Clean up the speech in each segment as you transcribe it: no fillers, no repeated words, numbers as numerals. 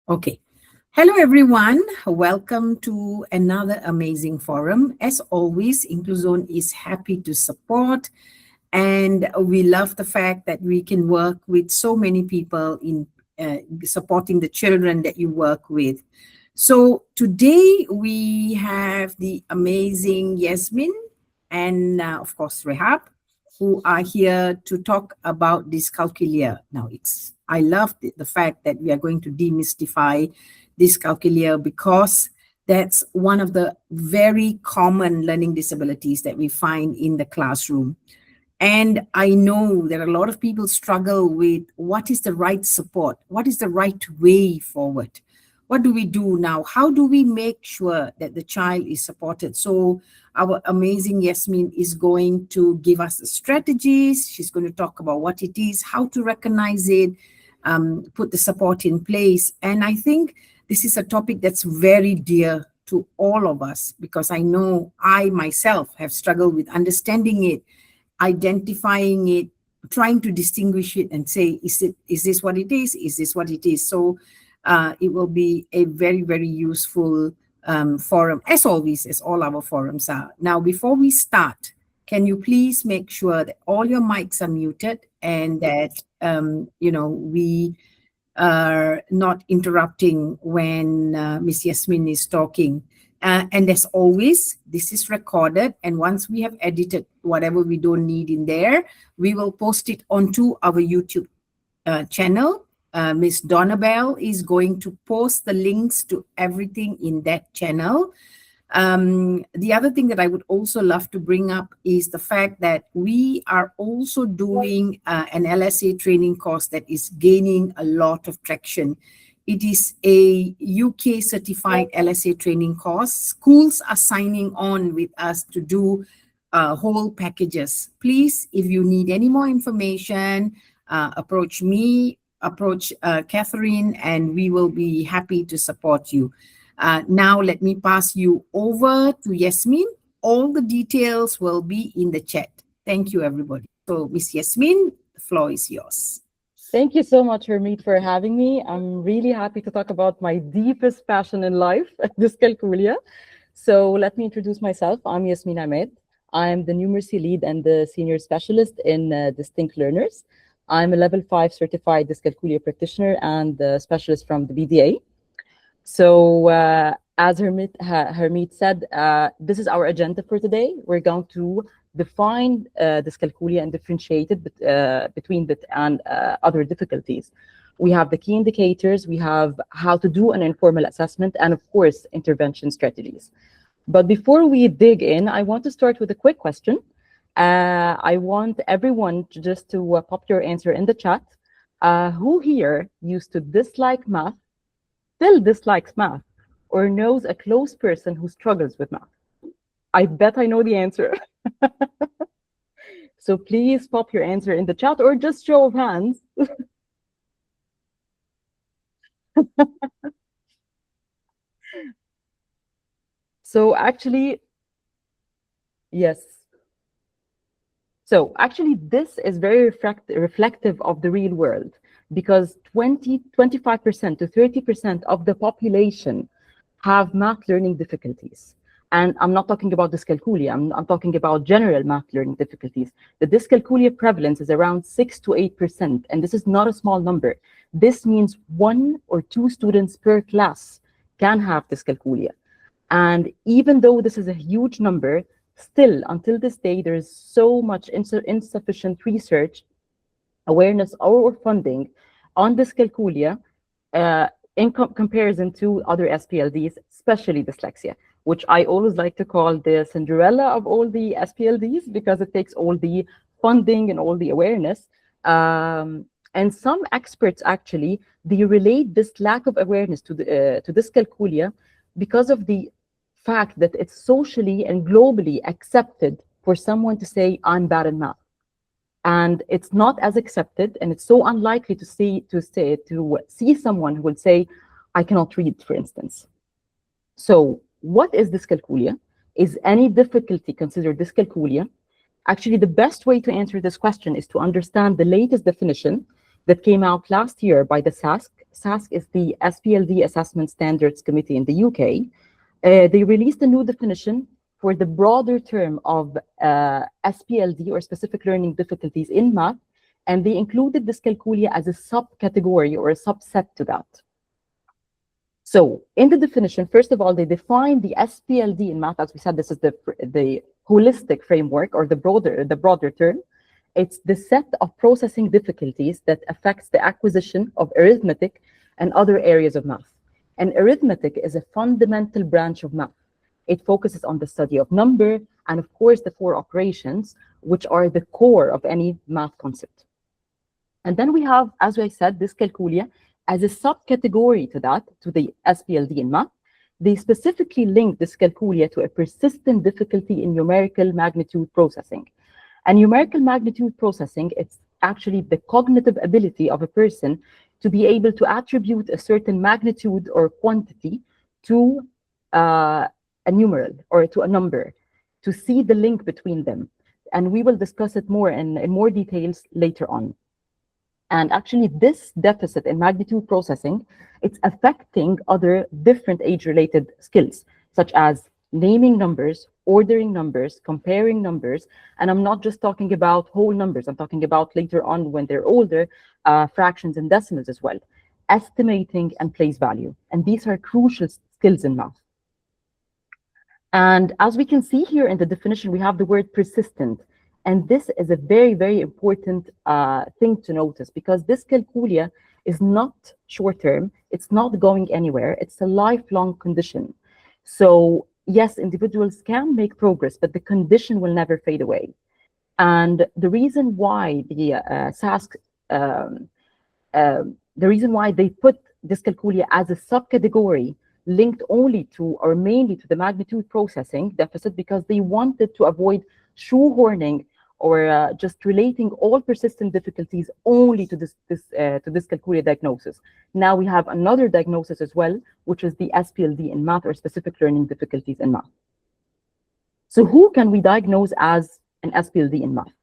Okay. Hello, everyone. Welcome to another amazing forum. As always, Incluzun is happy to support, and we love the fact that we can work with so many people in supporting the children that you work with. So today we have the amazing Yasmin and, of course, Rehab, who are here to talk about dyscalculia. Now, I love the fact that we are going to demystify dyscalculia because that's one of the very common learning disabilities that we find in the classroom. And I know that a lot of people struggle with what is the right support? What is the right way forward? What do we do now? How do we make sure that the child is supported? So our amazing Yasmin is going to give us the strategies. She's going to talk about what it is, how to recognize it, put the support in place. And I think this is a topic that's very dear to all of us because I know I myself have struggled with understanding it, identifying it, trying to distinguish it and say, is this what it is? Is this what it is? So it will be a very, very useful forum, as always, as all our forums are. Now, before we start, can you please make sure that all your mics are muted and that, we are not interrupting when Miss Yasmin is talking. And as always, this is recorded. And once we have edited whatever we don't need in there, we will post it onto our YouTube channel. Miss Donabelle is going to post the links to everything in that channel. The other thing that I would also love to bring up is the fact that we are also doing an LSA training course that is gaining a lot of traction. It is a UK certified LSA training course. Schools are signing on with us to do whole packages. Please, if you need any more information, approach me, approach Catherine, and we will be happy to support you. Now, let me pass you over to Yasmin. All the details will be in the chat. Thank you, everybody. So, Miss Yasmin, the floor is yours. Thank you so much, Hermeet, for having me. I'm really happy to talk about my deepest passion in life, dyscalculia. So let me introduce myself. I'm Yasmin Ahmed. I'm the numeracy lead and the senior specialist in distinct learners. I'm a level 5 certified dyscalculia practitioner and specialist from the BDA. So as Hermeet said, this is our agenda for today. We're going to define dyscalculia and differentiate it between it and other difficulties. We have the key indicators, we have how to do an informal assessment, and of course, intervention strategies. But before we dig in, I want to start with a quick question. I want everyone to pop your answer in the chat. Who here used to dislike math, still dislikes math, or knows a close person who struggles with math? I bet I know the answer. So please pop your answer in the chat or just show of hands. So actually, yes. So actually, this is very reflective of the real world because 25% to 30% of the population have math learning difficulties. And I'm not talking about dyscalculia, I'm talking about general math learning difficulties. The dyscalculia prevalence is around 6 to 8%, and this is not a small number. This means 1 or 2 students per class can have dyscalculia. And even though this is a huge number, still, until this day, there is so much insufficient research, awareness, or funding on dyscalculia in comparison to other SPLDs, especially dyslexia, which I always like to call the Cinderella of all the SPLDs because it takes all the funding and all the awareness. And some experts actually, they relate this lack of awareness to dyscalculia because of the fact that it's socially and globally accepted for someone to say, I'm bad in math. And it's not as accepted, and it's so unlikely to see someone who would say, I cannot read, for instance. So what is dyscalculia? Is any difficulty considered dyscalculia? Actually, the best way to answer this question is to understand the latest definition that came out last year by the SASC is the SPLD Assessment Standards Committee in the UK. They released a new definition for the broader term of SPLD, or specific learning difficulties in math, and they included dyscalculia as a subcategory or a subset to that. So in the definition, first of all, they define the SPLD in math. As we said, this is the holistic framework, or the broader term. It's the set of processing difficulties that affects the acquisition of arithmetic and other areas of math. And arithmetic is a fundamental branch of math. It focuses on the study of number and, of course, the four operations, which are the core of any math concept. And then we have, as I said, dyscalculia as a subcategory to that, to the SPLD in math. They specifically link dyscalculia to a persistent difficulty in numerical magnitude processing. And numerical magnitude processing, it's actually the cognitive ability of a person to be able to attribute a certain magnitude or quantity to a numeral or to a number, to see the link between them. And we will discuss it more in more details later on. And actually, this deficit in magnitude processing, it's affecting other different age-related skills, such as naming numbers, ordering numbers, comparing numbers. And I'm not just talking about whole numbers. I'm talking about later on, when they're older, fractions and decimals as well, estimating and place value. And these are crucial skills in math. And as we can see here in the definition, we have the word persistent. And this is a very, very important thing to notice, because dyscalculia is not short-term. It's not going anywhere. It's a lifelong condition. So yes, individuals can make progress, but the condition will never fade away. And the reason why the SASC, the reason why they put dyscalculia as a subcategory linked only to, or mainly to, the magnitude processing deficit, because they wanted to avoid shoehorning or just relating all persistent difficulties only to dyscalculia diagnosis. Now we have another diagnosis as well, which is the SPLD in math, or specific learning difficulties in math. So who can we diagnose as an SPLD in math?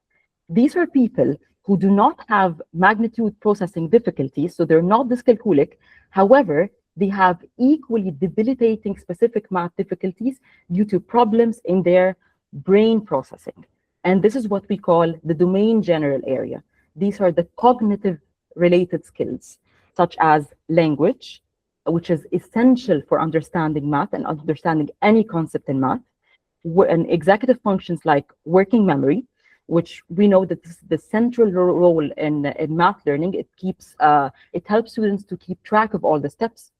These are people who do not have magnitude processing difficulties, so they're not dyscalculic. However, they have equally debilitating specific math difficulties due to problems in their brain processing. And this is what we call the domain general area. These are the cognitive related skills, such as language, which is essential for understanding math and understanding any concept in math, and executive functions like working memory, which we know that this is the central role in math learning. It helps students to keep track of all the steps.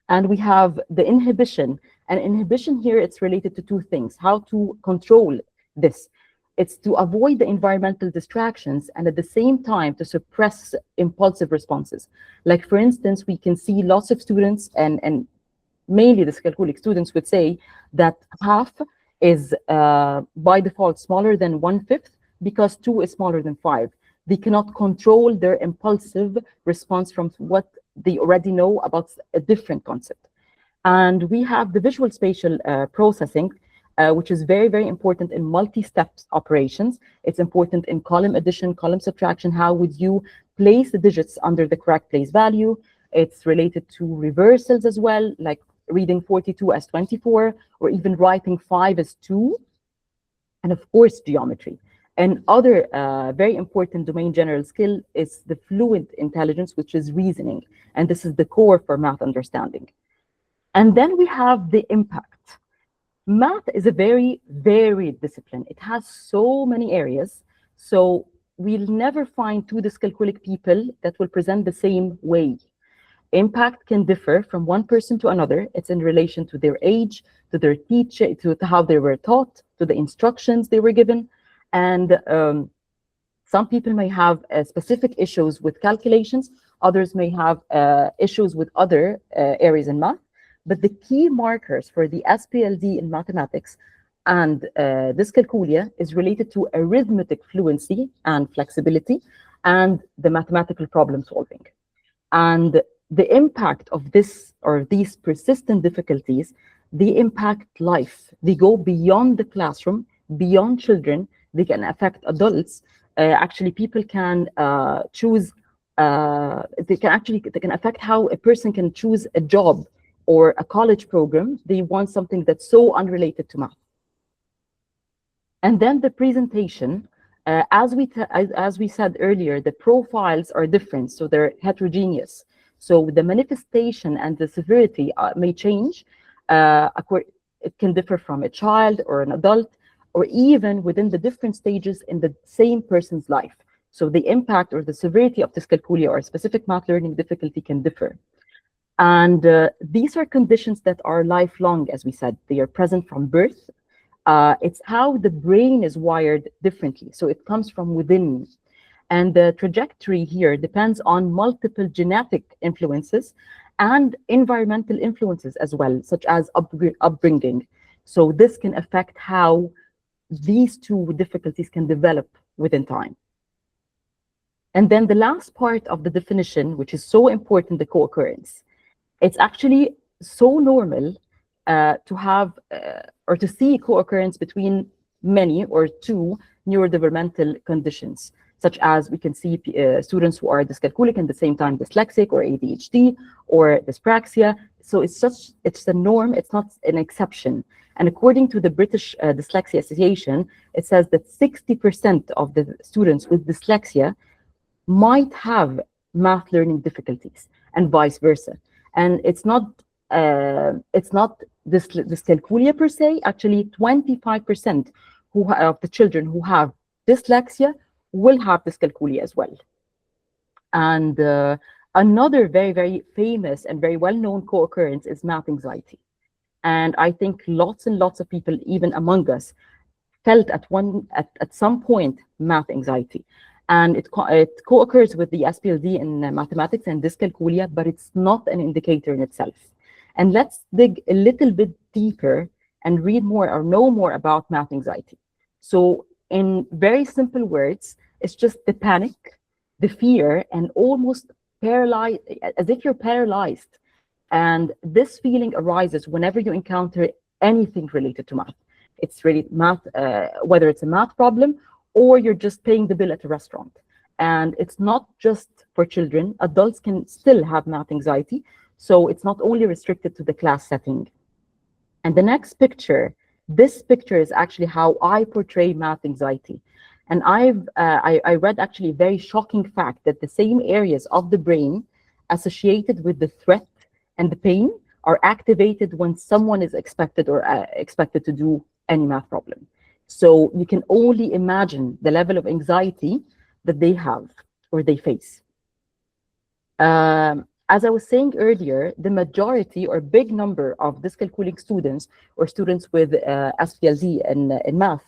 And we have the inhibition. And inhibition here, it's related to two things: how to control this. It's to avoid the environmental distractions, and at the same time to suppress impulsive responses. Like, for instance, we can see lots of students, and mainly dyscalculic students, would say that half is by default smaller than 1/5 because 2 is smaller than 5. They cannot control their impulsive response from what they already know about a different concept. And we have the visual spatial processing, which is very, very important in multi-step operations. It's important in column addition, column subtraction. How would you place the digits under the correct place value? It's related to reversals as well, like reading 42 as 24, or even writing 5 as 2. And of course, geometry. And other very important domain general skill is the fluid intelligence, which is reasoning. And this is the core for math understanding. And then we have the impact. Math is a very varied discipline. It has so many areas. So we'll never find two dyscalculic people that will present the same way. Impact can differ from one person to another. It's in relation to their age, to their teacher, to how they were taught, to the instructions they were given. And some people may have specific issues with calculations. Others may have issues with other areas in math. But the key markers for the SPLD in mathematics and dyscalculia is related to arithmetic fluency and flexibility and the mathematical problem solving. And the impact of this, or these persistent difficulties, they impact life. They go beyond the classroom, beyond children. They can affect adults. Actually, people can choose they can affect how a person can choose a job or a college program. They want something that's so unrelated to math. And then the presentation, as we said earlier, the profiles are different, so they're heterogeneous. So the manifestation and the severity may change. It can differ from a child or an adult, or even within the different stages in the same person's life. So the impact or the severity of dyscalculia or specific math learning difficulty can differ. And these are conditions that are lifelong, as we said. They are present from birth. It's how the brain is wired differently. So it comes from within. And the trajectory here depends on multiple genetic influences and environmental influences as well, such as upbringing. So this can affect how these two difficulties can develop within time. And then the last part of the definition, which is so important, the co-occurrence. It's actually so normal to have or to see co-occurrence between many or two neurodevelopmental conditions, such as we can see students who are dyscalculic and at the same time dyslexic or ADHD or dyspraxia. So it's the norm, it's not an exception. And according to the British Dyslexia Association, it says that 60% of the students with dyslexia might have math learning difficulties and vice versa. And it's not dyscalculia per se. Actually, 25% of the children who have dyslexia will have dyscalculia as well. And another very, very famous and very well-known co-occurrence is math anxiety. And I think lots and lots of people, even among us, felt at some point math anxiety. And it co-occurs with the SPLD in mathematics and dyscalculia, but it's not an indicator in itself. And let's dig a little bit deeper and read more or know more about math anxiety. So in very simple words, it's just the panic, the fear, and almost paralyzed, as if you're paralyzed. And this feeling arises whenever you encounter anything related to math. It's really math, whether it's a math problem or you're just paying the bill at a restaurant. And it's not just for children. Adults can still have math anxiety. So it's not only restricted to the class setting. And the next picture, this picture is actually how I portray math anxiety. And I read actually a very shocking fact that the same areas of the brain associated with the threat and the pain are activated when someone is expected to do any math problem. So you can only imagine the level of anxiety that they have or they face. As I was saying earlier, the majority or big number of dyscalculic students or students with SPLD in math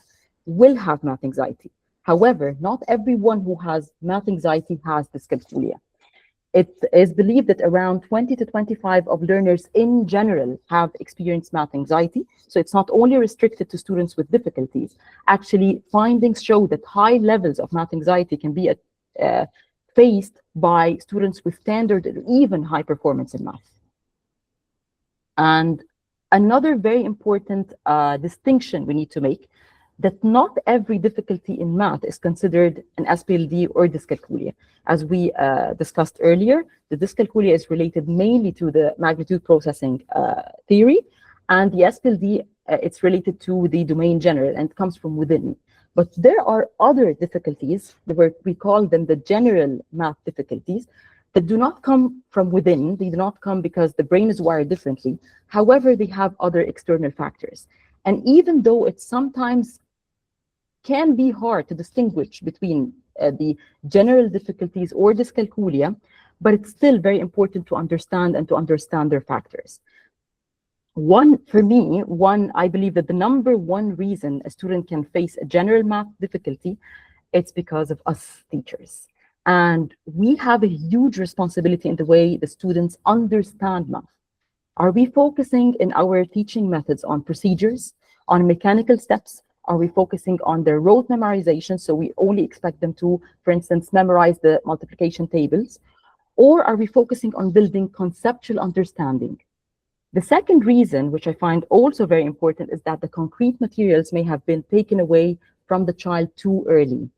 will have math anxiety. However, not everyone who has math anxiety has dyscalculia. It is believed that around 20 to 25 of learners in general have experienced math anxiety. So it's not only restricted to students with difficulties. Actually, findings show that high levels of math anxiety can be faced by students with standard and even high performance in math. And another very important distinction we need to make, that not every difficulty in math is considered an SPLD or dyscalculia. As we discussed earlier, the dyscalculia is related mainly to the magnitude processing theory, and the SPLD, it's related to the domain general and comes from within. But there are other difficulties, we call them the general math difficulties, that do not come from within. They do not come because the brain is wired differently. However, they have other external factors. And even though it sometimes can be hard to distinguish between the general difficulties or dyscalculia, but it's still very important to understand and to understand their factors. For me, I believe that the number one reason a student can face a general math difficulty, it's because of us teachers. And we have a huge responsibility in the way the students understand math. Are we focusing in our teaching methods on procedures, on mechanical steps? Are we focusing on their rote memorization? So we only expect them to, for instance, memorize the multiplication tables. Or are we focusing on building conceptual understanding? The second reason, which I find also very important, is that the concrete materials may have been taken away from the child too early.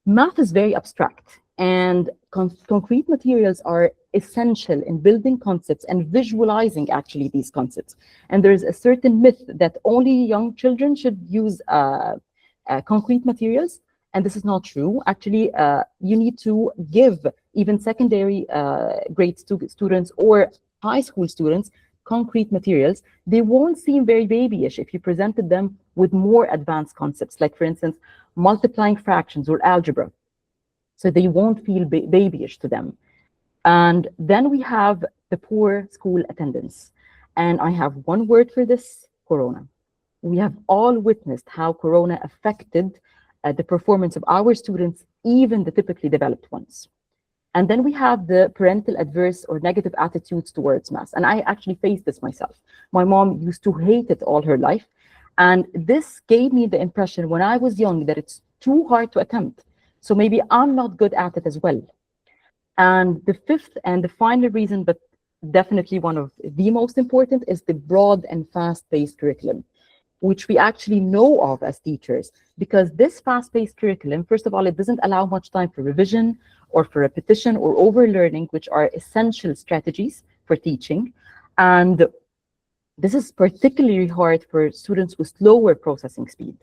Math is very abstract. And concrete materials are essential in building concepts and visualizing actually these concepts. And there's a certain myth that only young children should use concrete materials. And this is not true. Actually, you need to give even secondary grade students or high school students concrete materials. They won't seem very babyish if you presented them with more advanced concepts, like, for instance, multiplying fractions or algebra. So they won't feel babyish to them. And then we have the poor school attendance. And I have one word for this: Corona. We have all witnessed how Corona affected the performance of our students, even the typically developed ones. And then we have the parental adverse or negative attitudes towards math. And I actually faced this myself. My mom used to hate it all her life. And this gave me the impression when I was young that it's too hard to attempt. So maybe I'm not good at it as well. And the fifth and the final reason, but definitely one of the most important, is the broad and fast-paced curriculum, which we actually know of as teachers, because this fast-paced curriculum, first of all, it doesn't allow much time for revision or for repetition or overlearning, which are essential strategies for teaching. And this is particularly hard for students with slower processing speed.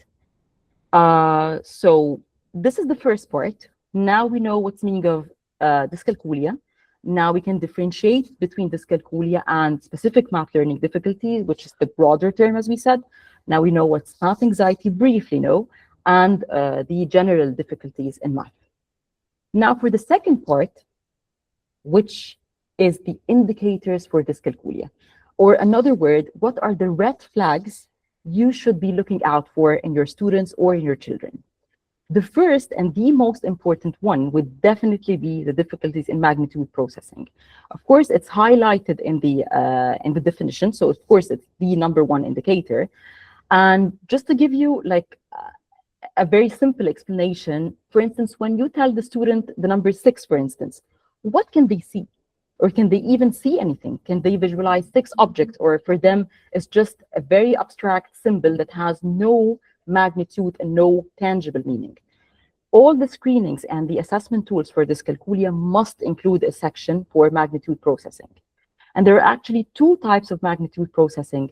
So this is the first part. Now we know what's meaning of dyscalculia. Now we can differentiate between dyscalculia and specific math learning difficulties, which is the broader term, as we said. Now we know what's math anxiety, briefly know, and the general difficulties in math. Now for the second part, which is the indicators for dyscalculia, or another word, what are the red flags you should be looking out for in your students or in your children? The first and the most important one would definitely be the difficulties in magnitude processing. Of course, it's highlighted in the definition, so of course it's the number one indicator. And just to give you like a very simple explanation, for instance, when you tell the student the number 6, for instance, what can they see? Or can they even see anything? Can they visualize 6 objects? Or for them, it's just a very abstract symbol that has no magnitude and no tangible meaning. All the screenings and the assessment tools for dyscalculia must include a section for magnitude processing. And there are actually 2 types of magnitude processing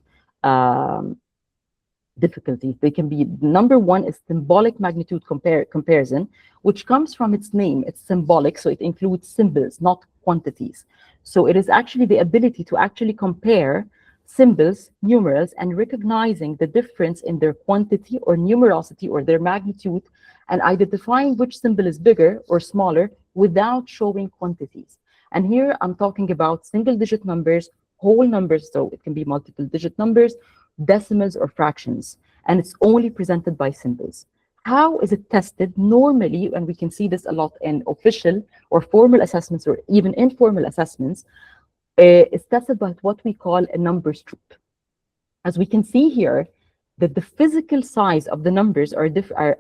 difficulties. They can be, number one is symbolic magnitude comparison, which comes from its name. It's symbolic, so it includes symbols, not quantities. So it is actually the ability to actually compare symbols, numerals, and recognizing the difference in their quantity or numerosity or their magnitude, and identifying which symbol is bigger or smaller without showing quantities. And here I'm talking about single-digit numbers, whole numbers, so it can be multiple-digit numbers, decimals, or fractions, and it's only presented by symbols. How is it tested? Normally, and we can see this a lot in official or formal assessments or even informal assessments, it's tested by what we call a numbers troop. As we can see here, that the physical size of the numbers are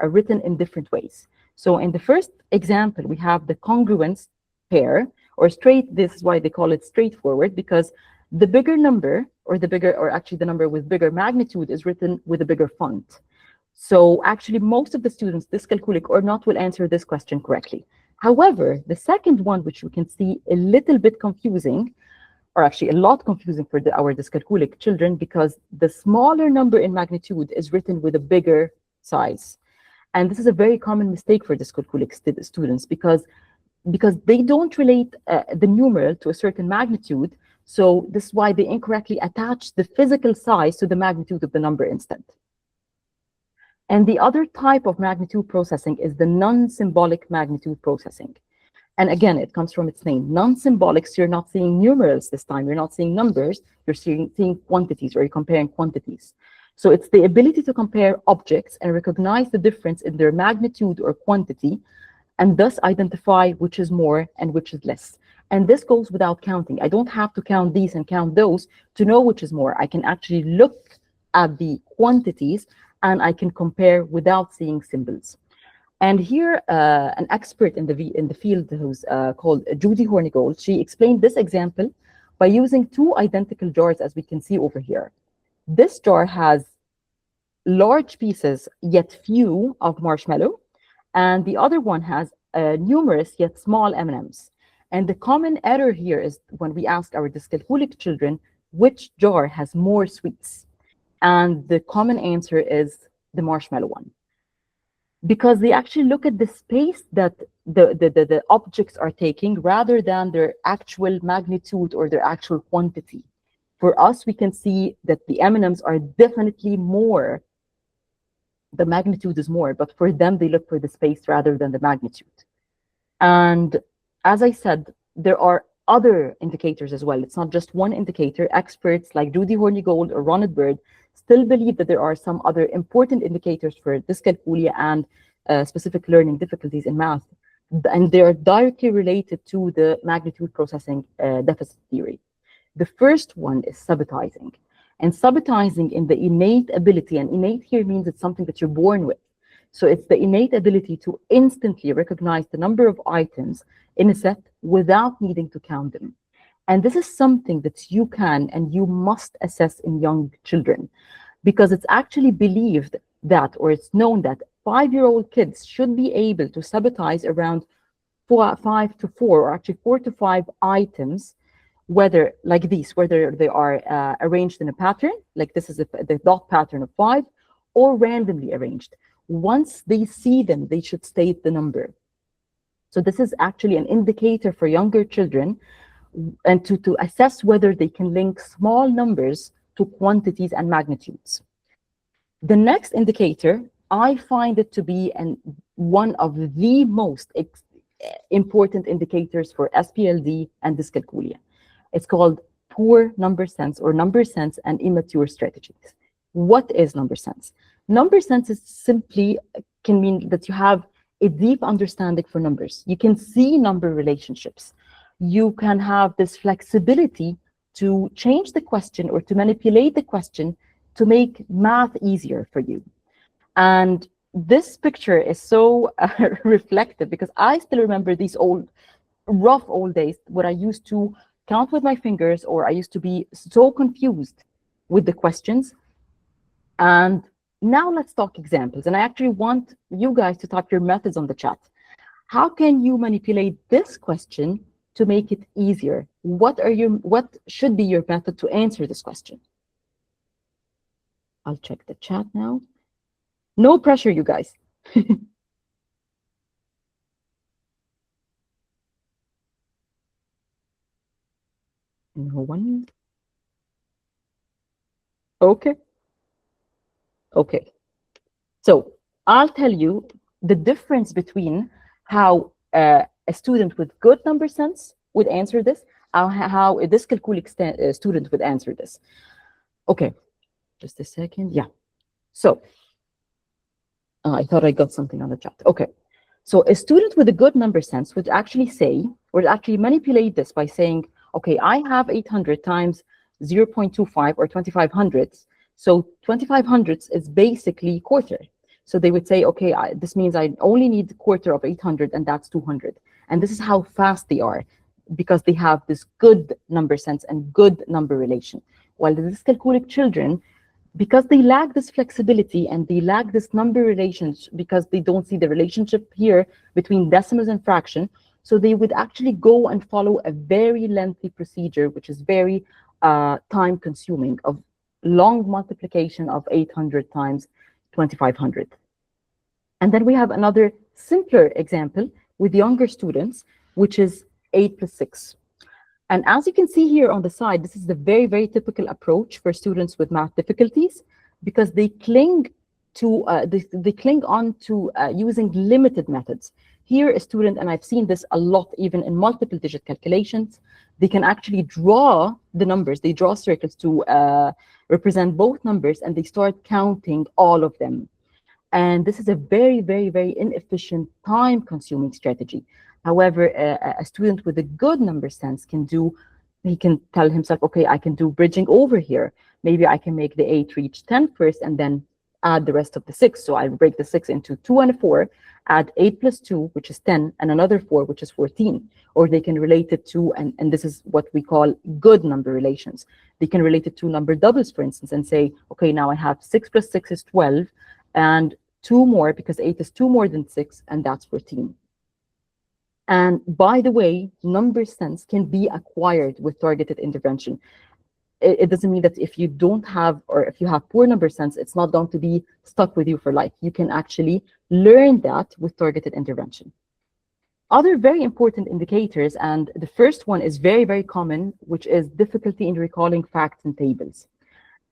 written in different ways. So in the first example, we have the congruence pair, or straight. This is why they call it straightforward, because the bigger number, or actually the number with bigger magnitude, is written with a bigger font. So actually most of the students, dyscalculic or not, will answer this question correctly. However, the second one, which we can see a little bit confusing, or actually a lot confusing for our dyscalculic children, because the smaller number in magnitude is written with a bigger size. And this is a very common mistake for dyscalculic students, because they don't relate the numeral to a certain magnitude. So this is why they incorrectly attach the physical size to the magnitude of the number instead. And the other type of magnitude processing is the non-symbolic magnitude processing. And again, it comes from its name. Non-symbolic, so you're not seeing numerals this time. You're not seeing numbers. You're seeing quantities, or you're comparing quantities. So it's the ability to compare objects and recognize the difference in their magnitude or quantity, and thus identify which is more and which is less. And this goes without counting. I don't have to count these and count those to know which is more. I can actually look at the quantities and I can compare without seeing symbols. And here, an expert in the field who's called Judy Hornigold, she explained this example by using 2 identical jars, as we can see over here. This jar has large pieces, yet few, of marshmallow, and the other one has numerous yet small M&Ms. And the common error here is when we ask our dyscalculic children, which jar has more sweets? And the common answer is the marshmallow one. Because they actually look at the space that the objects are taking rather than their actual magnitude or their actual quantity. For us, we can see that the M&Ms are definitely more, the magnitude is more, but for them, they look for the space rather than the magnitude. And as I said, there are other indicators as well. It's not just one indicator. Experts like Judy Hornigold or Ronald Bird still believe that there are some other important indicators for dyscalculia and specific learning difficulties in math, and they are directly related to the magnitude processing deficit theory. The first one is subitizing. And subitizing in the innate ability, and innate here means it's something that you're born with. So it's the innate ability to instantly recognize the number of items in a set without needing to count them. And this is something that you can and you must assess in young children, because it's actually believed that, or it's known that 5-year-old kids should be able to subitize around 5 to 4, or actually 4 to 5 items, whether like these, whether they are arranged in a pattern, like this is the dot pattern of 5, or randomly arranged. Once they see them, they should state the number. So this is actually an indicator for younger children, and to assess whether they can link small numbers to quantities and magnitudes. The next indicator, I find it to be one of the most important indicators for SPLD and dyscalculia. It's called poor number sense, or number sense and immature strategies. What is number sense? Number sense is simply can mean that you have a deep understanding for numbers. You can see number relationships. You can have this flexibility to change the question or to manipulate the question to make math easier for you. And this picture is so reflective, because I still remember these rough old days where I used to count with my fingers, or I used to be so confused with the questions. And now let's talk examples. And I actually want you guys to type your methods on the chat. How can you manipulate this question to make it easier? What should be your method to answer this question? I'll check the chat now. No pressure, you guys. No one. Okay. Okay. So I'll tell you the difference between how a student with good number sense would answer this, how a dyscalculic student would answer this. Okay, just a second. Yeah. So I thought I got something on the chat. Okay. So a student with a good number sense would actually say, or actually manipulate this by saying, okay, I have 800 times 0.25 or 25 hundredths. So 25 hundredths is basically quarter. So they would say, okay, this means I only need a quarter of 800, and that's 200. And this is how fast they are, because they have this good number sense and good number relation. While the dyscalculic children, because they lack this flexibility and they lack this number relations, because they don't see the relationship here between decimals and fraction, so they would actually go and follow a very lengthy procedure, which is very time consuming, of long multiplication of 800 times 2500. And then we have another simpler example with younger students, which is 8 plus 6. And as you can see here on the side, this is the very, very typical approach for students with math difficulties, because they cling to they cling on to using limited methods. Here, a student, and I've seen this a lot even in multiple digit calculations, they can actually draw the numbers. They draw circles to represent both numbers, and they start counting all of them. And this is a very, very, very inefficient, time-consuming strategy. However, a student with a good number sense he can tell himself, okay, I can do bridging over here. Maybe I can make the 8 reach 10 first and then add the rest of the 6. So I'll break the 6 into 2 and a 4, add 8 plus 2, which is 10, and another 4, which is 14. Or they can relate it to, and this is what we call good number relations. They can relate it to number doubles, for instance, and say, okay, now I have 6 plus 6 is 12, and 2 more, because 8 is 2 more than 6, and that's 14. And by the way, number sense can be acquired with targeted intervention. It doesn't mean that if you don't have, or if you have poor number sense, it's not going to be stuck with you for life. You can actually learn that with targeted intervention. Other very important indicators, and the first one is very, very common, which is difficulty in recalling facts and tables.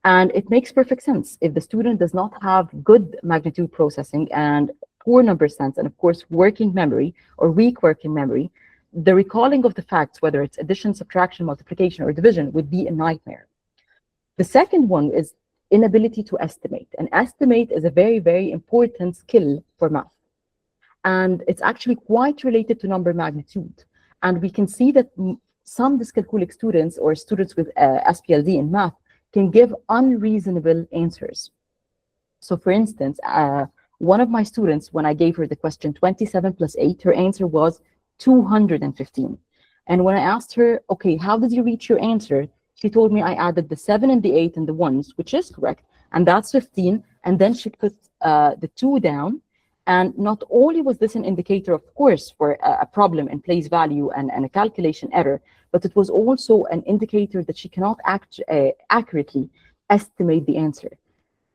And it makes perfect sense. If the student does not have good magnitude processing and poor number sense, and of course, working memory or weak working memory, the recalling of the facts, whether it's addition, subtraction, multiplication, or division, would be a nightmare. The second one is inability to estimate. And estimate is a very, very important skill for math. And it's actually quite related to number magnitude. And we can see that some dyscalculic students or students with SPLD in math can give unreasonable answers. So for instance, one of my students, when I gave her the question 27 plus 8, her answer was 215. And when I asked her, okay, how did you reach your answer? She told me I added the 7 and the 8 and the 1s, which is correct, and that's 15. And then she put the 2 down. And not only was this an indicator, of course, for a problem in place value and a calculation error, but it was also an indicator that she cannot accurately estimate the answer.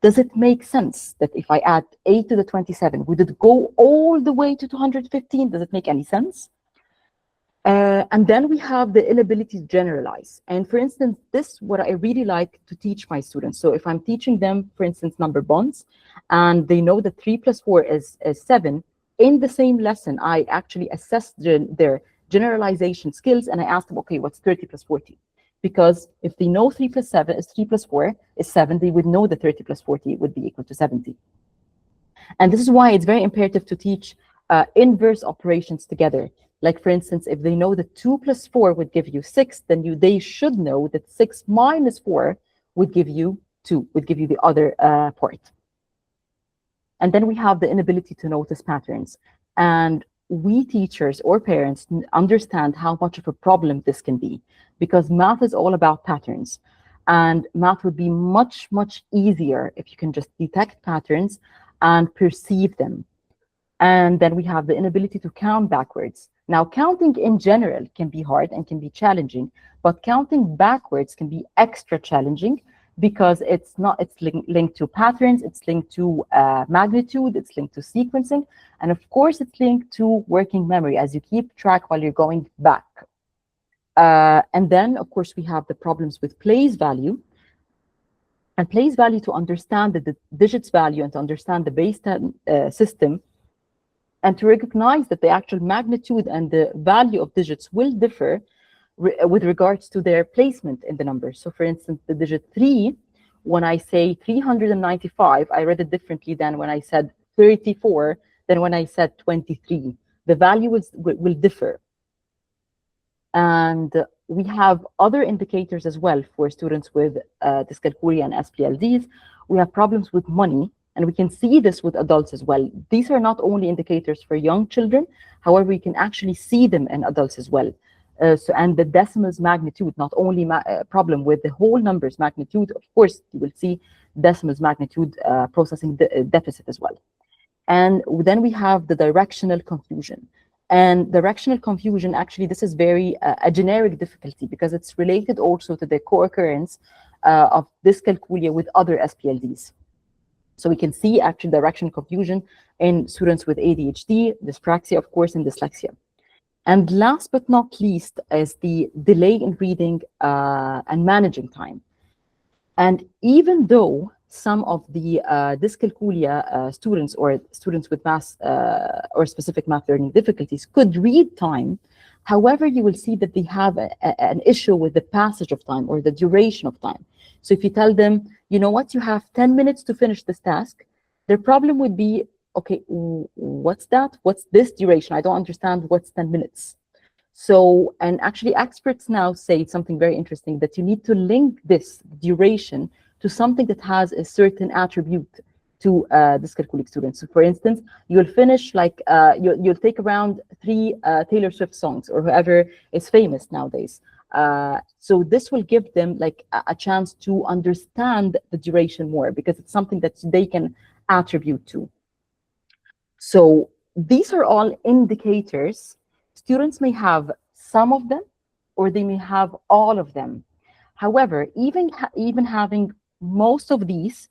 Does it make sense that if I add 8 to the 27, would it go all the way to 215? Does it make any sense? And then we have the inability to generalize. And for instance, this what I really like to teach my students. So if I'm teaching them, for instance, number bonds, and they know that 3 plus 4 is 7, in the same lesson, I actually assess their generalization skills, and I ask them, okay, what's 30 plus 40? Because if they know 3 plus 7 is 3 plus 4 is 7, they would know that 30 plus 40 would be equal to 70. And this is why it's very imperative to teach inverse operations together. Like, for instance, if they know that 2 plus 4 would give you 6, then they should know that 6 minus 4 would give you 2, would give you the other part. And then we have the inability to notice patterns. And we teachers or parents understand how much of a problem this can be, because math is all about patterns. And math would be much, much easier if you can just detect patterns and perceive them. And then we have the inability to count backwards. Now, counting in general can be hard and can be challenging, but counting backwards can be extra challenging because it's linked to patterns, it's linked to magnitude, it's linked to sequencing, and of course, it's linked to working memory as you keep track while you're going back. And then, of course, we have the problems with place value. And place value, to understand the digits value and to understand the base 10 system, and to recognize that the actual magnitude and the value of digits will differ with regards to their placement in the numbers. So for instance, the digit 3, when I say 395, I read it differently than when I said 34, than when I said 23. The value will differ. And we have other indicators as well for students with dyscalculia and SPLDs. We have problems with money. And we can see this with adults as well. These are not only indicators for young children, however, we can actually see them in adults as well. And the decimals magnitude, not only problem with the whole numbers magnitude, of course, you will see decimals magnitude processing deficit as well. And then we have the directional confusion. And directional confusion, actually, this is very a generic difficulty because it's related also to the co-occurrence of dyscalculia with other SPLDs. So we can see actually direction confusion in students with ADHD, dyspraxia, of course, and dyslexia. And last but not least is the delay in reading and managing time. And even though some of the dyscalculia students or students with math or specific math learning difficulties could read time, however, you will see that they have an issue with the passage of time or the duration of time. So if you tell them, you know what, you have 10 minutes to finish this task, their problem would be, okay, what's that? What's this duration? I don't understand what's 10 minutes. So, and actually experts now say something very interesting, that you need to link this duration to something that has a certain attribute to dyscalculic students. So for instance, you'll finish like, you'll take around 3 Taylor Swift songs or whoever is famous nowadays. So this will give them like a chance to understand the duration more because it's something that they can attribute to. So these are all indicators students may have some of them, or they may have all of them. However, even having most of these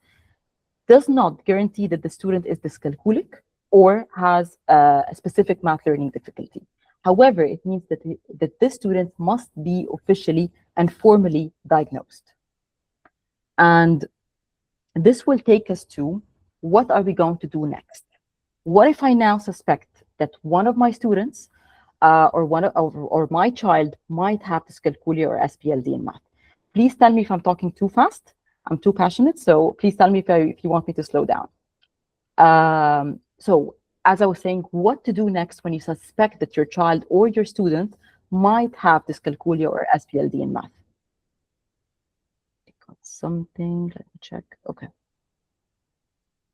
does not guarantee that the student is dyscalculic or has a specific math learning difficulty. However, it means that this student must be officially and formally diagnosed. And this will take us to, what are we going to do next? What if I now suspect that one of my students or my child might have dyscalculia or SPLD in math? Please tell me if I'm talking too fast. I'm too passionate, so please tell me if you want me to slow down. So as I was saying, what to do next when you suspect that your child or your student might have dyscalculia or SPLD in math. I got something, let me check. Okay.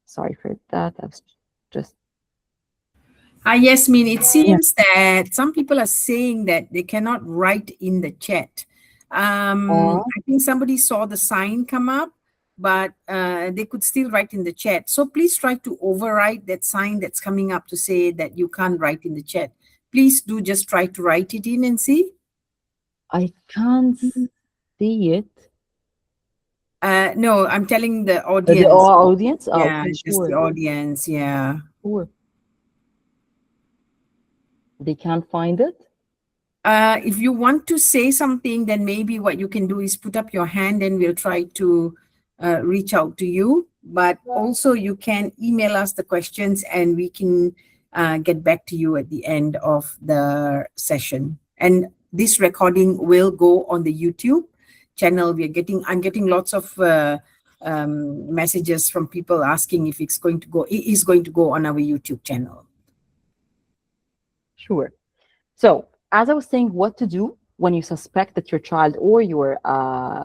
Sorry for that. I was just... Yasmin, it seems that some people are saying that they cannot write in the chat. I think somebody saw the sign come up, but they could still write in the chat. So please try to override that sign that's coming up to say that you can't write in the chat. Please do just try to write it in and see. I can't see it. No, I'm telling the audience. The audience? Yeah, okay, just sure. the audience, yeah. Sure. They can't find it? If you want to say something, then maybe what you can do is put up your hand and we'll try to reach out to you. But also you can email us the questions and we can get back to you at the end of the session. And this recording will go on the YouTube channel. I'm getting lots of messages from people asking if it is going to go on our YouTube channel. Sure. So as I was saying, what to do when you suspect that your child or your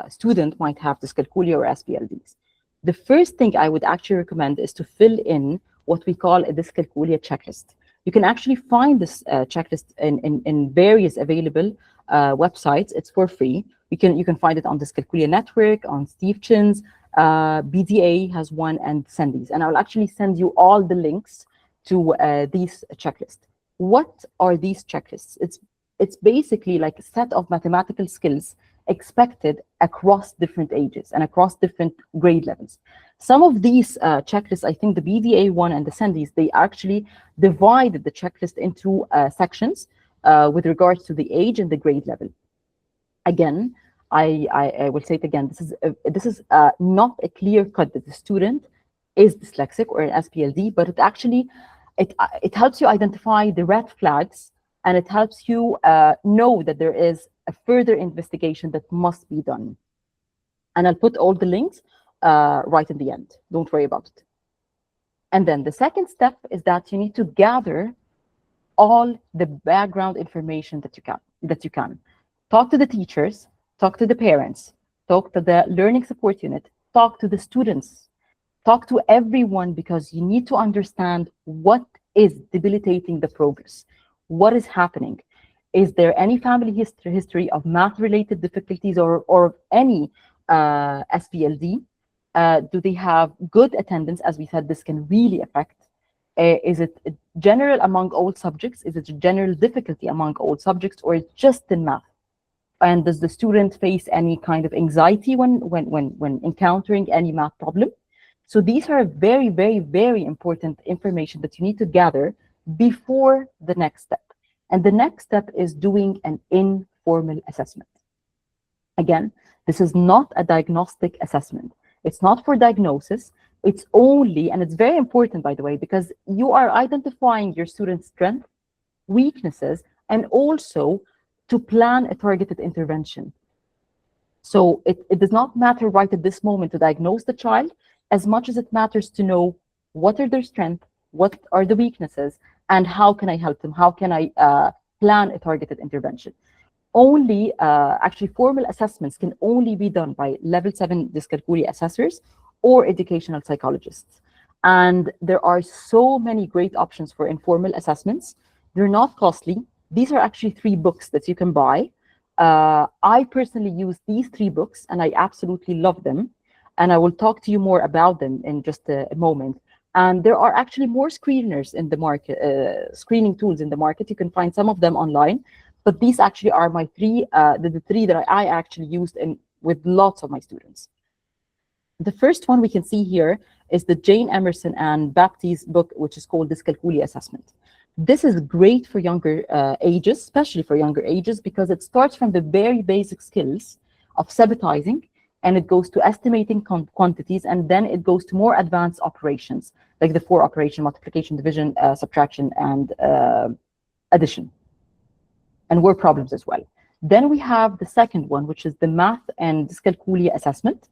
student might have dyscalculia or SPLDs. The first thing I would actually recommend is to fill in what we call a dyscalculia checklist. You can actually find this checklist in various available websites. It's for free. You can find it on Dyscalculia Network, on Steve Chin's, BDA has one, and Sendi's. And I'll actually send you all the links to these checklists. What are these checklists? It's basically like a set of mathematical skills expected across different ages and across different grade levels. Some of these checklists, I think the BDA one and the Sendi's, they actually divided the checklist into sections with regards to the age and the grade level. Again, I will say it again, this is not a clear cut that the student is dyslexic or an SPLD, but it actually, it helps you identify the red flags, and it helps you know that there is a further investigation that must be done. And I'll put all the links right in the end. Don't worry about it. And then the second step is that you need to gather all the background information that you can. Talk to the teachers, talk to the parents, talk to the learning support unit, talk to the students, talk to everyone, because you need to understand what is debilitating the progress. What is happening? Is there any family history of math-related difficulties or any SPLD? Do they have good attendance? As we said, this can really affect. Is it general among all subjects? Is it a general difficulty among all subjects, or just in math? And does the student face any kind of anxiety when encountering any math problem? So these are very, very, very important information that you need to gather before the next step. And the next step is doing an informal assessment. Again, this is not a diagnostic assessment. It's not for diagnosis. It's only, and it's very important, by the way, because you are identifying your student's strengths, weaknesses, and also to plan a targeted intervention. So it does not matter right at this moment to diagnose the child, as much as it matters to know what are their strengths, what are the weaknesses, and how can I help them? How can I plan a targeted intervention? Only, actually, formal assessments can only be done by level 7 dyscalculia assessors or educational psychologists. And there are so many great options for informal assessments. They're not costly. These are actually 3 books that you can buy. I personally use these 3 books, and I absolutely love them. And I will talk to you more about them in just a moment. And there are actually more screeners in the market, screening tools in the market. You can find some of them online, but these actually are my three, the three that I actually used with lots of my students. The first one we can see here is the Jane Emerson and Baptiste book, which is called Dyscalculia Assessment. This is great for younger ages, especially for younger ages, because it starts from the very basic skills of sabotizing, and it goes to estimating quantities, and then it goes to more advanced operations, like the 4 operation, multiplication, division, subtraction, and addition, and word problems as well. Then we have the second one, which is the math and dyscalculia assessment.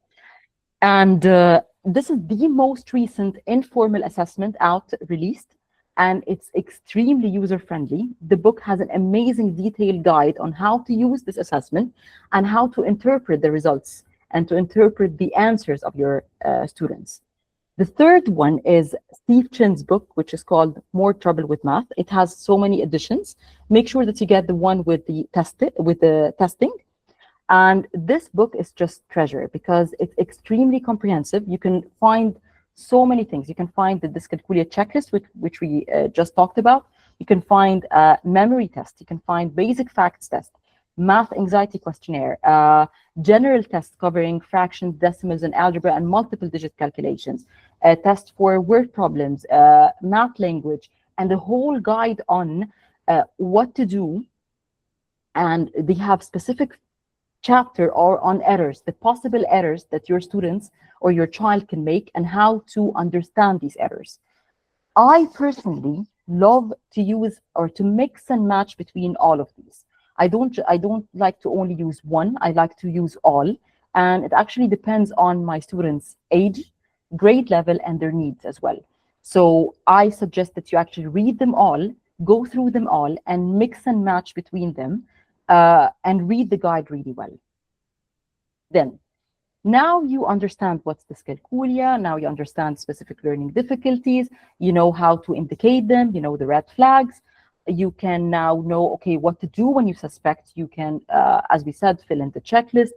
And this is the most recent informal assessment released, and it's extremely user-friendly. The book has an amazing detailed guide on how to use this assessment and how to interpret the results and to interpret the answers of your students. The third one is Steve Chin's book, which is called More Trouble with Math. It has so many editions. Make sure that you get the one with the testing. And this book is just treasure because it's extremely comprehensive. You can find so many things. You can find the dyscalculia checklist, which we just talked about. You can find a memory test. You can find basic facts test, math anxiety questionnaire, general tests covering fractions, decimals, and algebra, and multiple digit calculations, a test for word problems, math language, and the whole guide on what to do. And they have specific chapter or on errors, the possible errors that your students or your child can make and how to understand these errors. I personally love to use or to mix and match between all of these. I don't like to only use one. I like to use all, and it actually depends on my students' age, grade level, and their needs as well. So I suggest that you actually read them all, go through them all, and mix and match between them, and read the guide really well. Then, now you understand what's dyscalculia, now you understand specific learning difficulties, you know how to indicate them, you know the red flags. You can now know, okay, what to do when you suspect. You can, as we said, fill in the checklist,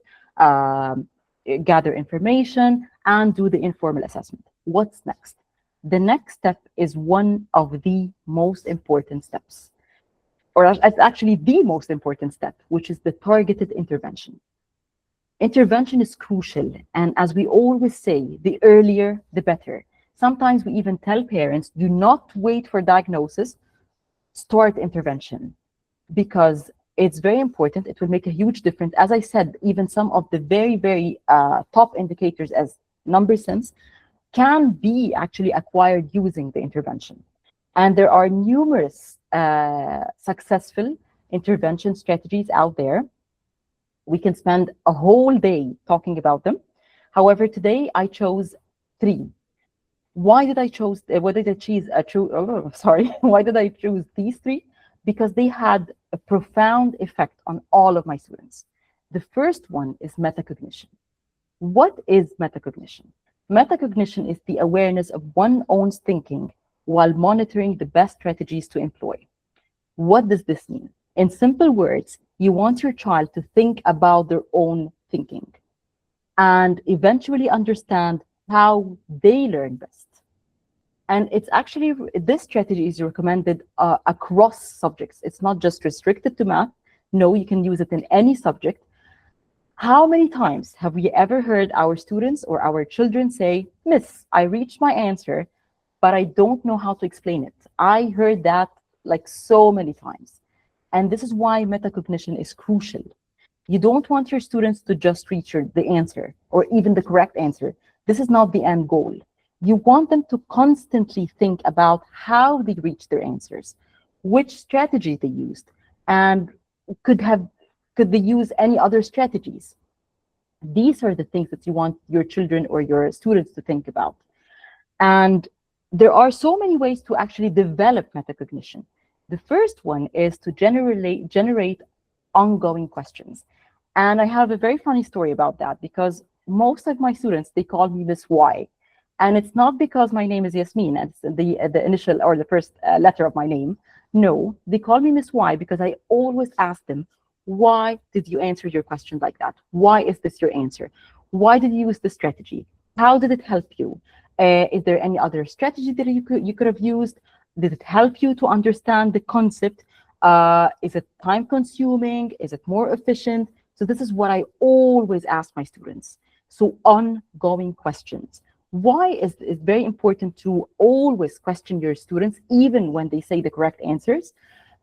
gather information, and do the informal assessment. What's next? The next step is one of the most important steps, or it's actually the most important step, which is the targeted intervention. Intervention is crucial, and as we always say, the earlier, the better. Sometimes we even tell parents, do not wait for diagnosis, start intervention, because it's very important. It will make a huge difference. As I said, even some of the very, very top indicators as number sense can be actually acquired using the intervention. And there are numerous successful intervention strategies out there. We can spend a whole day talking about them. However, today I chose 3. Why did I choose? Why did I choose Why did I choose these 3? Because they had a profound effect on all of my students. The first one is metacognition. What is metacognition? Metacognition is the awareness of one's own thinking while monitoring the best strategies to employ. What does this mean? In simple words, you want your child to think about their own thinking and eventually understand how they learn best. And it's actually, this strategy is recommended across subjects. It's not just restricted to math. No, you can use it in any subject. How many times have we ever heard our students or our children say, "Miss, I reached my answer, but I don't know how to explain it." I heard that like so many times. And this is why metacognition is crucial. You don't want your students to just reach the answer or even the correct answer. This is not the end goal. You want them to constantly think about how they reached their answers, which strategy they used, and could they use any other strategies. These are the things that you want your children or your students to think about. And there are so many ways to actually develop metacognition. The first one is to generate ongoing questions. And I have a very funny story about that, because most of my students, they call me Miss Y. And it's not because my name is Yasmin, it's the initial or the first letter of my name. No, they call me Miss Y because I always ask them, why did you answer your question like that? Why is this your answer? Why did you use this strategy? How did it help you? Is there any other strategy that you could have used? Did it help you to understand the concept? Is it time consuming? Is it more efficient? So this is what I always ask my students. So ongoing questions. Why is it very important to always question your students, even when they say the correct answers?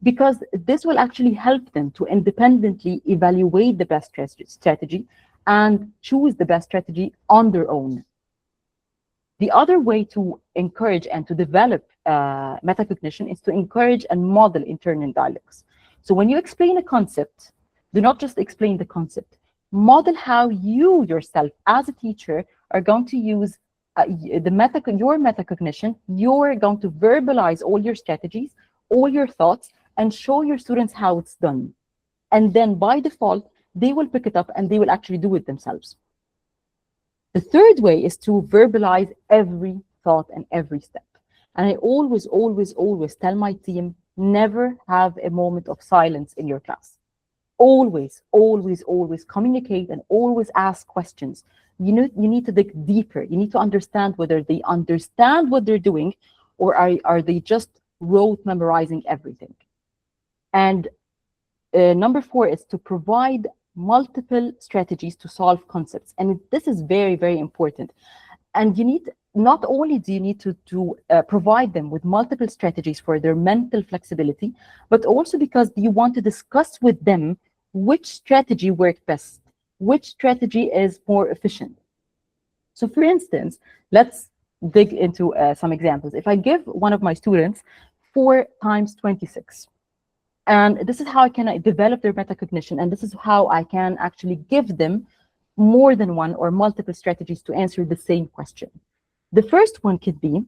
Because this will actually help them to independently evaluate the best strategy and choose the best strategy on their own. The other way to encourage and to develop metacognition is to encourage and model internal dialogues. So when you explain a concept, do not just explain the concept. Model how you yourself, as a teacher, are going to use your metacognition. You're going to verbalize all your strategies, all your thoughts, and show your students how it's done. And then by default, they will pick it up and they will actually do it themselves. The third way is to verbalize every thought and every step. And I always tell my team, never have a moment of silence in your class. Always communicate and always ask questions. You need to dig deeper. You need to understand whether they understand what they're doing, or are they just rote memorizing everything. And number 4 is to provide multiple strategies to solve concepts. And this is very, very important. And you need, not only do you need to provide them with multiple strategies for their mental flexibility, but also because you want to discuss with them which strategy worked best, which strategy is more efficient. So for instance, let's dig into some examples. If I give one of my students 4 times 26, and this is how I can develop their metacognition, and this is how I can actually give them more than one or multiple strategies to answer the same question. The first one could be,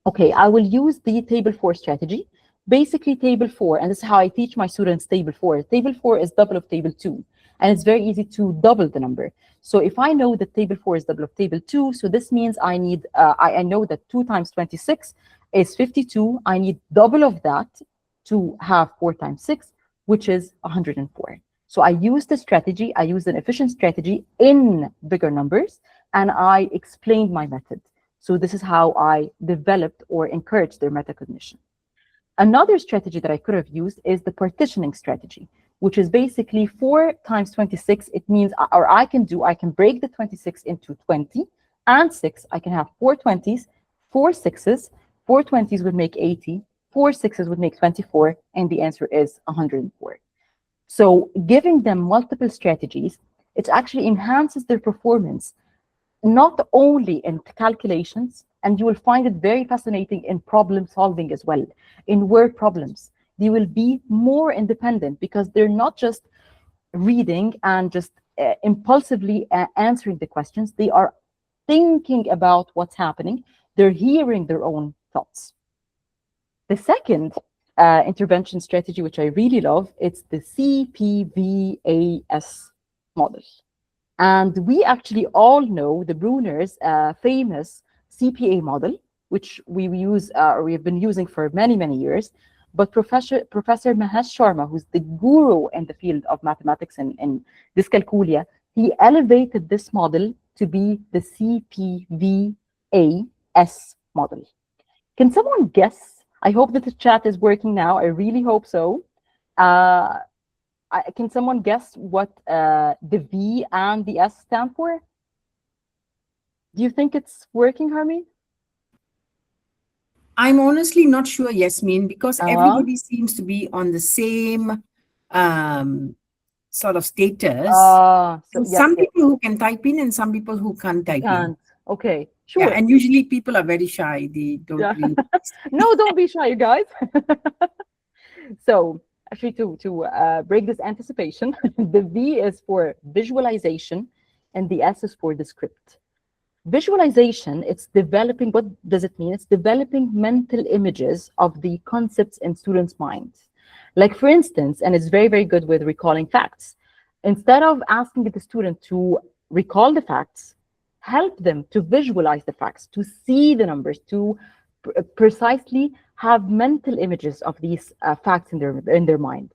okay, I will use the table 4 strategy. Basically, table 4, and this is how I teach my students table 4. Table 4 is double of table 2, and it's very easy to double the number. So if I know that table 4 is double of table 2, so this means I need, I know that 2 times 26 is 52. I need double of that to have 4 times 6, which is 104. So I use the strategy, I use an efficient strategy in bigger numbers, and I explained my method. So this is how I developed or encouraged their metacognition. Another strategy that I could have used is the partitioning strategy, which is basically 4 times 26. It means, or I can break the 26 into 20 and 6. I can have 4 20s, 4 6s, 4 20s would make 80, 4 6s would make 24, and the answer is 104. So giving them multiple strategies, it actually enhances their performance, not only in calculations, and you will find it very fascinating in problem solving as well. In word problems, they will be more independent because they're not just reading and just impulsively answering the questions. They are thinking about what's happening. They're hearing their own thoughts. The second intervention strategy, which I really love, it's the CPVAS model. And we actually all know the Bruner's famous CPA model, which we use, or we have been using for many, many years. But Professor Mahesh Sharma, who's the guru in the field of mathematics and dyscalculia, he elevated this model to be the CPVAS model. Can someone guess? I hope that the chat is working now. I really hope so. Can someone guess what the V and the S stand for? Do you think it's working, Harmeet? I'm honestly not sure, Yasmin, because everybody seems to be on the same sort of status. Some people who can type in and some people who can't type in. Okay, sure. Yeah, and usually people are very shy. They don't really... No, don't be shy, you guys. So actually, to break this anticipation, the V is for visualization and the S is for the script. Visualization, it's developing, what does it mean? It's developing mental images of the concepts in students' minds. Like for instance, and it's very, very good with recalling facts. Instead of asking the student to recall the facts, help them to visualize the facts, to see the numbers, to precisely have mental images of these facts in their mind.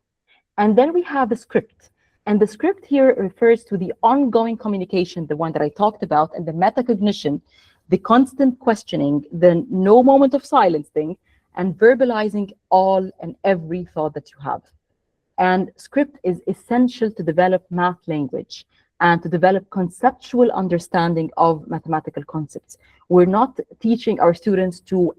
And then we have the script. And the script here refers to the ongoing communication, the one that I talked about, and the metacognition the constant questioning, the no moment of silence thing, and verbalizing all and every thought that you have. And script is essential to develop math language and to develop conceptual understanding of mathematical concepts. We're not teaching our students to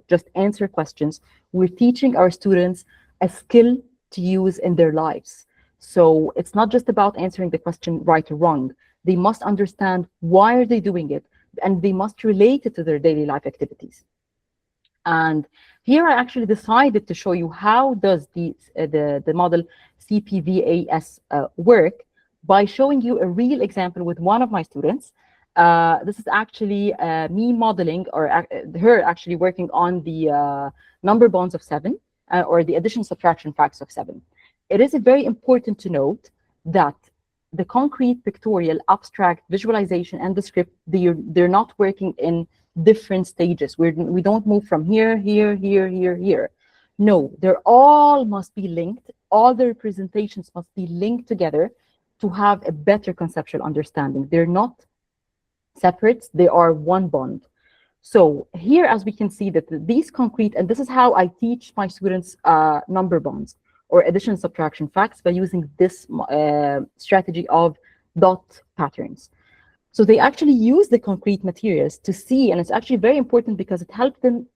just answer questions. We're teaching our students a skill to use in their lives. So it's not just about answering the question right or wrong. They must understand why are they doing it, and they must relate it to their daily life activities. And here I actually decided to show you how does the model CPVAS work by showing you a real example with one of my students. This is actually me modeling, or her actually working on the number bonds of 7, or the addition subtraction facts of 7. It is very important to note that the concrete, pictorial, abstract, visualization, and the script, they're not working in different stages. We don't move from here, here, here, here, here. No, they're all must be linked. All the representations must be linked together to have a better conceptual understanding. They're not separate, they are one bond. So here, as we can see, that these concrete, and this is how I teach my students number bonds or addition subtraction facts, by using this strategy of dot patterns. So they actually use the concrete materials to see, and it's actually very important because it helps them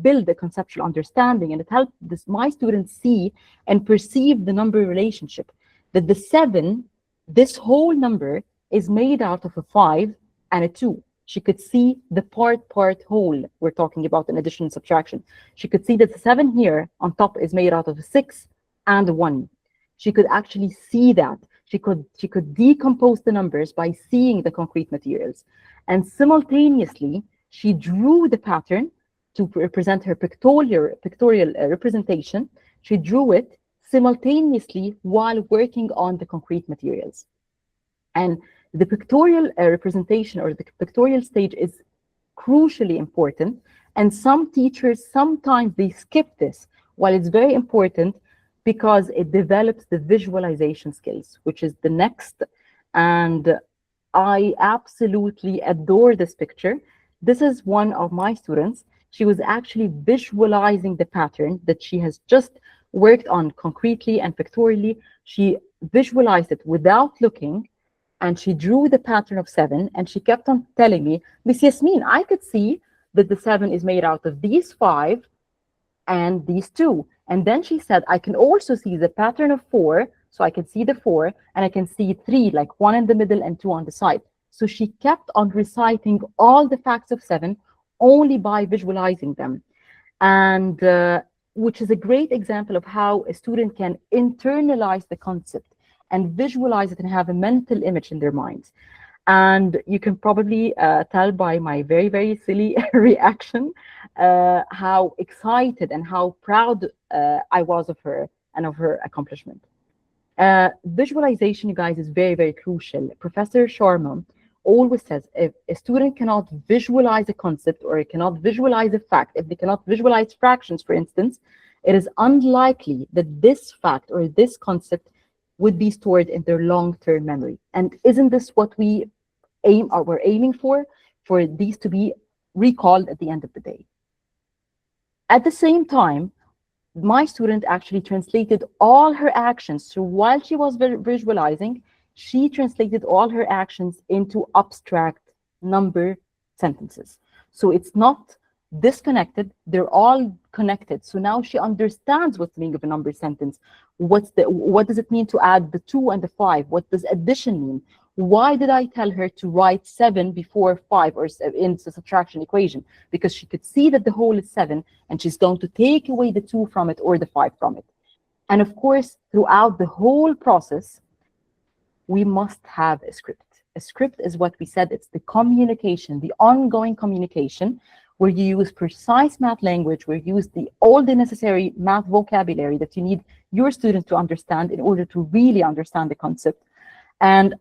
build a conceptual understanding, and it helps my students see and perceive the number relationship, that the 7, this whole number, is made out of a 5 and a 2. She could see the part whole. We're talking about an addition and subtraction. She could see that the 7 here on top is made out of a 6 and a 1. She could actually see that. She could decompose the numbers by seeing the concrete materials. And simultaneously, she drew the pattern to represent her pictorial representation. She drew it simultaneously while working on the concrete materials. And the pictorial representation, or the pictorial stage, is crucially important. And some teachers, sometimes they skip this, while it's very important, because it develops the visualization skills, which is the next. And I absolutely adore this picture. This is one of my students. She was actually visualizing the pattern that she has just worked on concretely and pictorially. She visualized it without looking, and she drew the pattern of 7, and she kept on telling me, Miss Yasmin, I could see that the 7 is made out of these 5 and these 2. And then she said, I can also see the pattern of 4, so I can see the 4, and I can see 3, like 1 in the middle and 2 on the side. So she kept on reciting all the facts of 7 only by visualizing them. And which is a great example of how a student can internalize the concept and visualize it and have a mental image in their minds. And you can probably tell by my very, very silly reaction how excited and how proud I was of her and of her accomplishment. Visualization, you guys, is very, very crucial. Professor Sharma always says, if a student cannot visualize a concept, or cannot visualize a fact, if they cannot visualize fractions, for instance, it is unlikely that this fact or this concept would be stored in their long-term memory. And isn't this what we're aiming for these to be recalled at the end of the day? At the same time, my student actually translated all her actions. So while she was visualizing, she translated all her actions into abstract number sentences. So it's not disconnected, they're all connected. So now she understands what's the meaning of a number sentence. What does it mean to add the 2 and the 5? What does addition mean? Why did I tell her to write 7 before 5 or in the subtraction equation? Because she could see that the whole is 7, and she's going to take away the 2 from it or the 5 from it. And of course, throughout the whole process, we must have a script. A script is what we said, it's the communication, the ongoing communication, where you use precise math language, where you use all the necessary math vocabulary that you need your students to understand in order to really understand the concept. And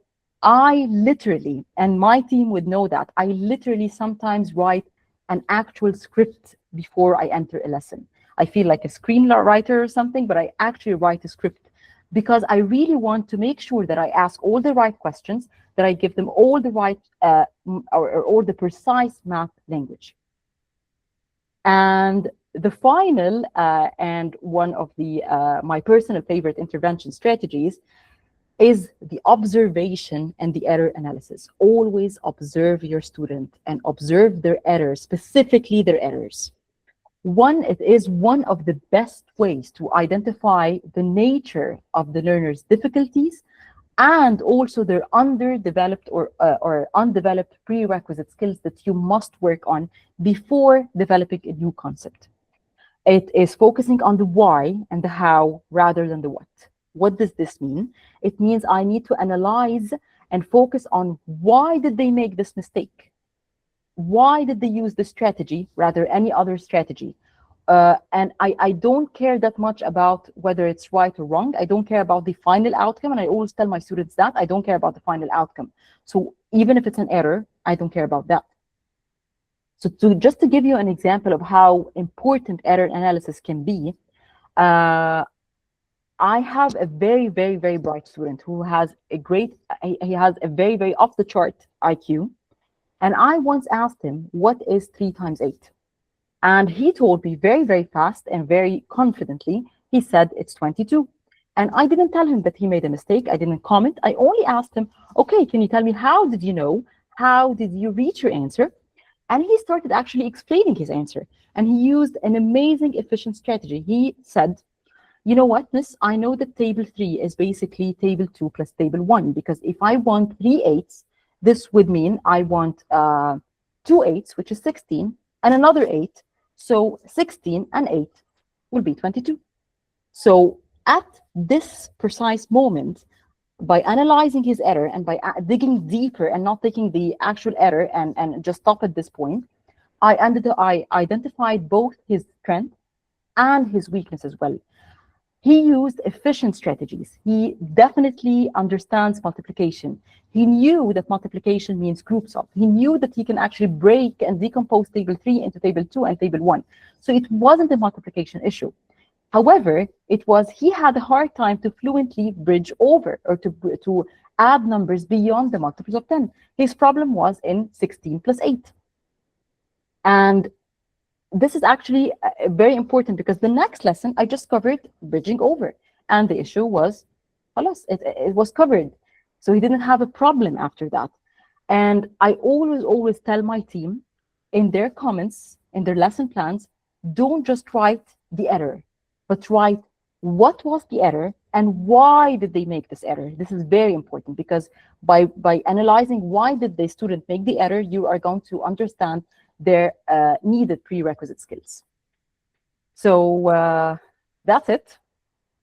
I literally, and my team would know that, I literally sometimes write an actual script before I enter a lesson. I feel like a screenwriter or something, but I actually write a script because I really want to make sure that I ask all the right questions, that I give them all the right or all the precise math language. And the final and one of the my personal favorite intervention strategies is the observation and the error analysis. Always observe your student and observe their errors, specifically their errors. It is one of the best ways to identify the nature of the learner's difficulties and also their underdeveloped or undeveloped prerequisite skills that you must work on before developing a new concept. It is focusing on the why and the how rather than the what. What does this mean? It means I need to analyze and focus on why did they make this mistake? Why did they use this strategy rather any other strategy? And I don't care that much about whether it's right or wrong. I don't care about the final outcome. And I always tell my students that I don't care about the final outcome. So even if it's an error, I don't care about that. So just to give you an example of how important error analysis can be, I have a very, very, very bright student who has he has a very, very off the chart IQ. And I once asked him, what is 3 times 8? And he told me very, very fast and very confidently, he said it's 22. And I didn't tell him that he made a mistake. I didn't comment. I only asked him, okay, can you tell me, how did you know? How did you reach your answer? And he started actually explaining his answer. And he used an amazing, efficient strategy. He said, you know what, miss, I know that table 3 is basically table 2 plus table 1, because if I want 3 8s, this would mean I want 2 8s, which is 16, and another 8. So 16 and 8 will be 22. So at this precise moment, by analyzing his error and by digging deeper and not taking the actual error and just stop at this point, I identified both his strength and his weakness as well. He used efficient strategies. He definitely understands multiplication. He knew that multiplication means groups of. He knew that he can actually break and decompose table 3 into table 2 and table 1. So it wasn't a multiplication issue. However, he had a hard time to fluently bridge over or to add numbers beyond the multiples of 10. His problem was in 16 plus 8. And this is actually very important because the next lesson I just covered bridging over, and the issue was, it was covered. So he didn't have a problem after that. And I always tell my team in their comments, in their lesson plans, don't just write the error, but write what was the error and why did they make this error. This is very important because by analyzing why did the student make the error, you are going to understand their needed prerequisite skills. So that's it.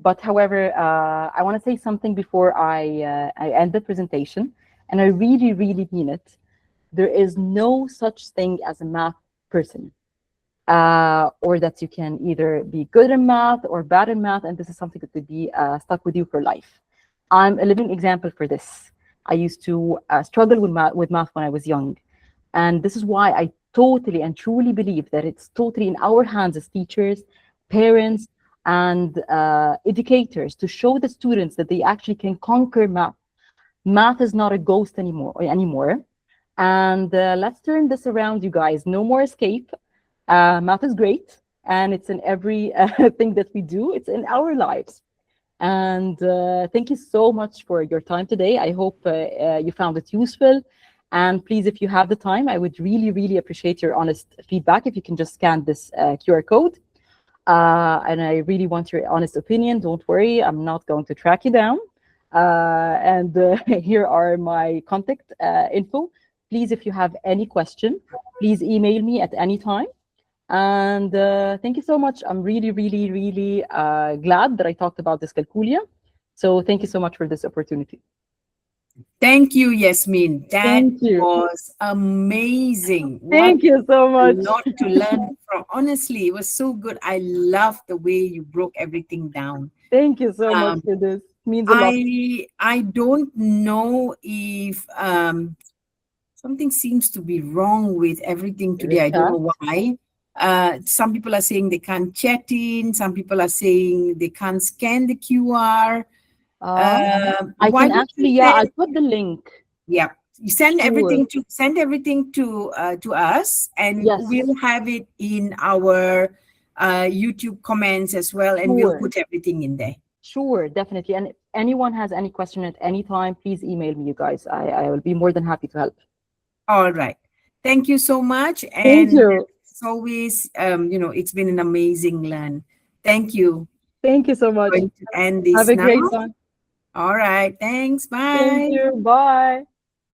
But however, I want to say something before I end the presentation, and I really, really mean it. There is no such thing as a math person, or that you can either be good in math or bad in math, and this is something that would be stuck with you for life. I'm a living example for this. I used to struggle with math when I was young, and this is why I totally and truly believe that it's totally in our hands as teachers, parents, and educators to show the students that they actually can conquer math. Math is not a ghost anymore. And let's turn this around, you guys. No more escape. Math is great, and it's in every thing that we do. It's in our lives. And thank you so much for your time today. I hope you found it useful. And please, if you have the time, I would really, really appreciate your honest feedback. If you can just scan this QR code. And I really want your honest opinion. Don't worry, I'm not going to track you down. And here are my contact info. Please, if you have any question, please email me at any time. And thank you so much. I'm really, really, really glad that I talked about dyscalculia. So thank you so much for this opportunity. Thank you, Yasmin. That was amazing. Thank you so much. A lot to learn from. Honestly, it was so good. I love the way you broke everything down. Thank you so much for this. It means a lot. I don't know if something seems to be wrong with everything today. I don't know why. Some people are saying they can't chat in. Some people are saying they can't scan the QR. I Why can don't actually, you yeah, I'll send, put the link. yeah, you send Sure. everything to us, and Yes, we'll have it in our YouTube comments as well, and we'll sure. put everything in there. Sure, definitely. And if anyone has any question at any time, please email me, you guys. I will be more than happy to help. All right. Thank you so much. Thank And you. as always, it's been an amazing learn. Thank you. Thank you so much. Going to end Have this a now. great time. All right. Thanks. Thank Bye. you. Bye.